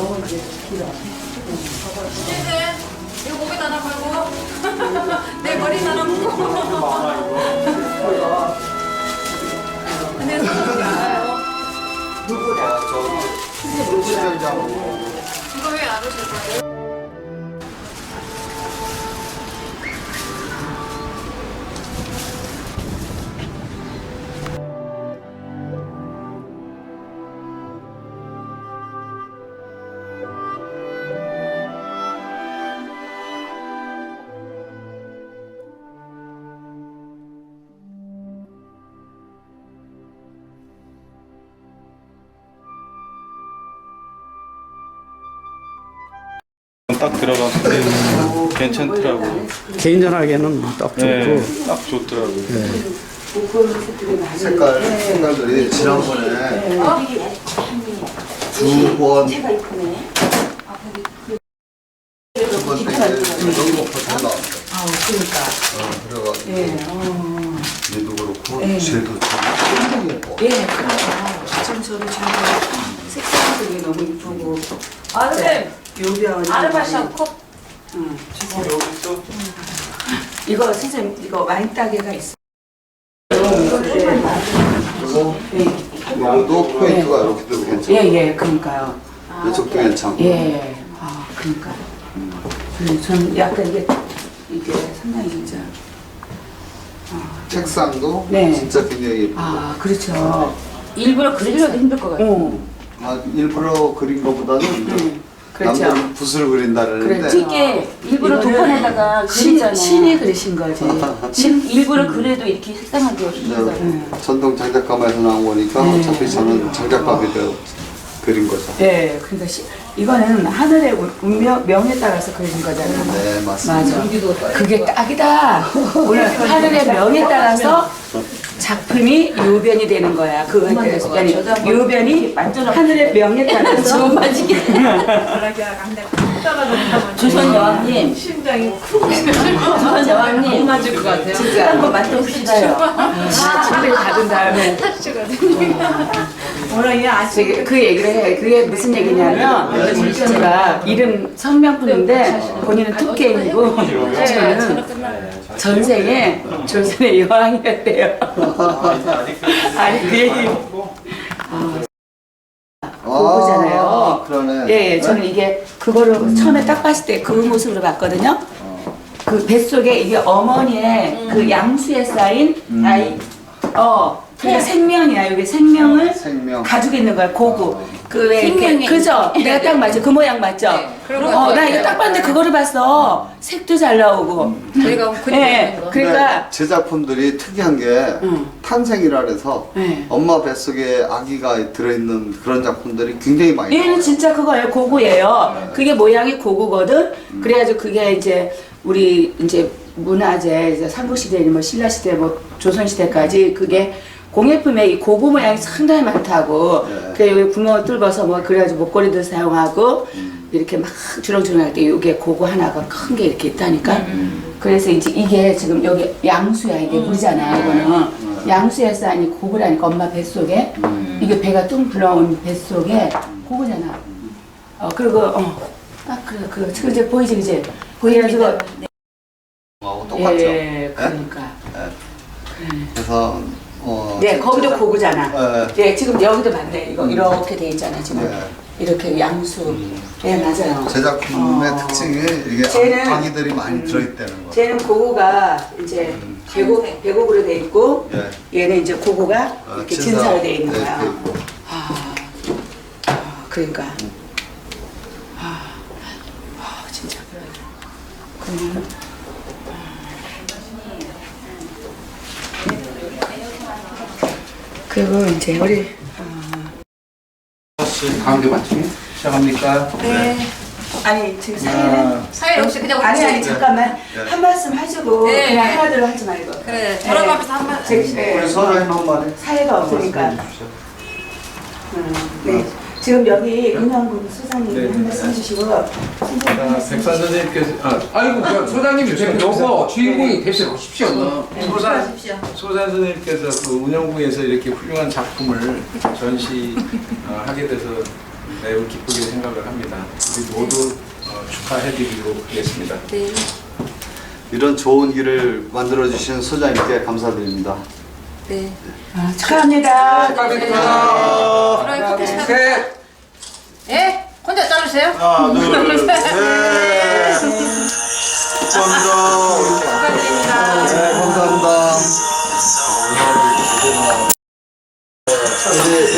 너무 이제 길어. 네, 이거 목에 달아보고 내 머리 달아보고. 근데 알아요. 누구다? 이거 왜 안 오실 거예요? 딱 들어갔는데 괜찮더라고. 개인전하기에는 딱 좋고. 네, 딱 좋더라고. 색깔들이 지난번에 두 번, 두 번째 이제 너무 버텨 나왔어. 아, 그러니까. 그래가지고 예, 얘도 그렇고 예. 쟤도 참 예뻐. 예, 그러니까. 지금 저도 지금 색상들이 너무 이쁘고. 아르셈, 요변. 아르바샤 컵. 응. 여기 있어? 이거 선생님, 이거 와인 따개가 있어. 그리고 이것도 포인트가 이렇게 되고 괜찮아. 예, 예, 그러니까요. 이쪽도 괜찮고. 예, 아, 그러니까. 저는 약간 이게 상당히 진짜. 책상도 네. 진짜 굉장히 예쁘고. 아, 그렇죠. 일부러 그리려도 힘들 것 같아요. 일부러 그린 것보다는 그렇죠. 남들은 붓을 그린다는데 그렇죠. 이게 일부러 이거는 도판에다가 그리잖아. 신이 그리신 거지. 일부러 그래도 이렇게 색상하게 해주잖아요. 전통 장작가마에서 나온 거니까 네. 어차피 저는 장작가비로 그린 거죠. 예, 그러니까 이거는 하늘의 명에 따라서 그리는 거잖아요. 네, 맞습니다. 맞아. 그게 딱이다. 오늘 하늘의 명에 따라서 작품이 요변이 되는 거야. 그러니까 요변이 하늘의 명에 따라서 조선 여왕님, 심장이 쿵 조선 여왕님, 맞을 것 같아요. 진짜 한번 맛보시다요. 집에 가둔 다음에 오늘 이 아침 그 얘기를 해. 그게 무슨 얘기냐면 제가 이름 성명뿐인데 본인은 토끼인이고 저는 전생에 조선의 여왕이었대요. 아니 그 얘기 그거잖아요. 그러네. 예, 저는 이게 그거를 처음에 딱 봤을 때 그 모습으로 봤거든요. 그 뱃속에 이게 어머니의 그 양수에 쌓인 아이, 그게 생명이야. 여기 생명을 생명. 가지고 있는 거야. 고구. 그왜 생명의 그죠? 내가 딱 맞죠? 그 모양 맞죠? 그런 거 나 이거 딱 봤는데 그거를 봤어. 색도 잘 나오고. 저희가 그리고 예, 있는 거. 그러니까 제 작품들이 특이한 게 탄생이라 해서 네. 엄마 뱃속에 아기가 들어있는 그런 작품들이 굉장히 많이 얘는 나와요. 진짜 그거예요. 고구예요. 그게 모양이 고구거든. 그래가지고 그게 이제 우리 이제 문화재 이제 삼국시대 뭐 신라시대 뭐 조선시대까지 그게 공예품에 이 고구 모양이 상당히 많다고. 네. 그래 여기 구멍을 뚫어서 뭐 그래가지고 목걸이도 사용하고 이렇게 막 주렁주렁할 때 이게 고구 하나가 큰 게 이렇게 있다니까. 그래서 이제 이게 지금 여기 양수야 이게 물이잖아 이거는. 양수에 쌓인 이 고구라니까 엄마 뱃속에 이게 배가 뚱 불러온 뱃속에 고구잖아. 그리고 딱 그래 그 이제 보이지 그지? 보여가지고 하고 똑같죠. 예, 그러니까. 그래서 네, 거기도 고구잖아. 네. 예, 지금 여기도 맞네. 이거 이렇게 돼 있잖아 지금. 네. 이렇게 양수. 예, 맞아요. 제 작품의 특징이 이게 쟤는- 아기들이 많이 들어있다는 거. 쟤는 고구가 이제 배곡으로 돼 있고 얘는 이제 고구가 이렇게 진사로 돼 있는 거야. 돼 있고. 그러니까. 진짜. 그러면 그리고 이제 우리 가운데 맞추기 시작합니까? 네. 아니 지금 사회는 사회 혹시 그냥 아니 웃지? 잠깐만 한 말씀 하시고 네. 그냥 하나대로 하지 말고 그래 저런 거 앞에서 한번 제 우리 서로 해놓은 말에 사회가 없으니까 네 지금 여기 은영군 소장님 네. 한 말씀 해주시고 백산 선생님께서 아이고 소장님 요거 주인공이 대신 오십시오. 소산 선생님께서 그 운영부에서 이렇게 훌륭한 작품을 전시하게 돼서 매우 기쁘게 생각을 합니다. 우리 모두 축하해드리도록 하겠습니다. 네. 이런 좋은 일을 만들어 주신 소장님께 감사드립니다. 네. 축하합니다. 축하드립니다. 그럼 커피 시간. 셋. 예? 혼자 자르세요? 하나, 둘, 셋. 감사합니다. 축하드립니다. 네, 감사합니다.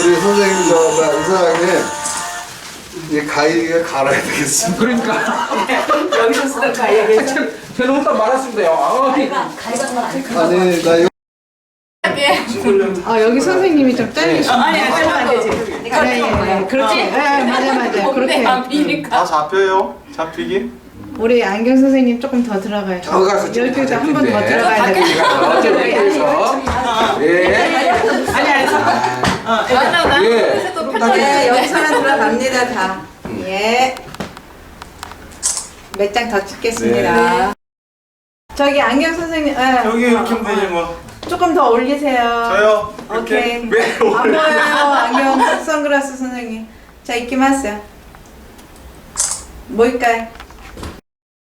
우리 선생님, 이사장님, 이 가위가 갈아야 되겠습니다. 그러니까 여기서 쓰던 가야겠죠. 저는 혼자 말았습니다. 아니, 나 이거. 여기 선생님이 좀 잘리시. 아니, 안 되지. 그렇지. 맞아. 그렇게. 다 잡혀요? 잡히기? 우리 안경 선생님 조금 더 들어가요. 들어가서 좀 여기도 한 번 더 텐데. 들어가야 돼. 그래서 예. 맞나? 예. 또 네, 편집해. 여기서는 들어갑니다 다. 예. 몇 장 더 찍겠습니다. 저기 안경 선생님, 여기 이렇게 하면 되지 뭐. 조금 더 올리세요. 저요? 이렇게? 오케이. 왜 안 보여요, 안경 선글라스 선생님. 자, 입기 마세요. 뭘까요?